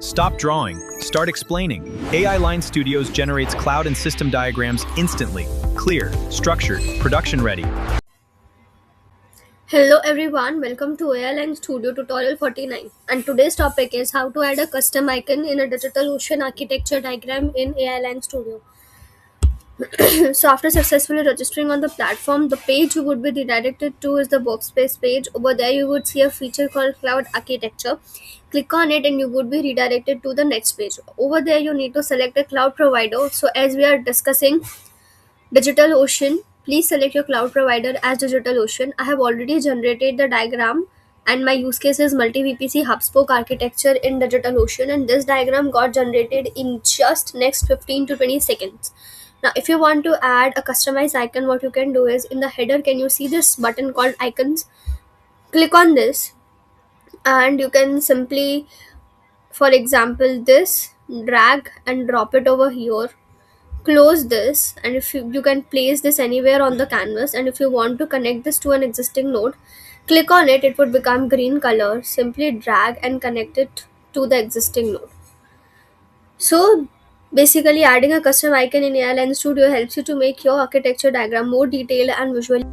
Stop drawing, start explaining. AI Line Studios generates cloud and system diagrams instantly. Clear, structured, production ready. Hello everyone, welcome to AI Studio tutorial 49, and today's topic is how to add a custom icon in a DigitalOcean architecture diagram in AI Studio. So after successfully registering on the platform, the page you would be redirected to is the workspace page. Over there you would see a feature called cloud architecture. Click on it and you would be redirected to the next page. Over there you need to select a cloud provider. So as we are discussing DigitalOcean, please select your cloud provider as DigitalOcean. I have already generated the diagram and my use case is multi-VPC hub-spoke architecture in DigitalOcean, and this diagram got generated in just next 15 to 20 seconds. Now, if you want to add a customized icon, what you can do is in the header, can you see this button called icons? Click on this and you can simply, for example, this, drag and drop it over here. Close this, and if you can place this anywhere on the canvas, and if you want to connect this to an existing node, click on it, it would become green color. Simply drag and connect it to the existing node. So basically, adding a custom icon in AI Studio helps you to make your architecture diagram more detailed and visually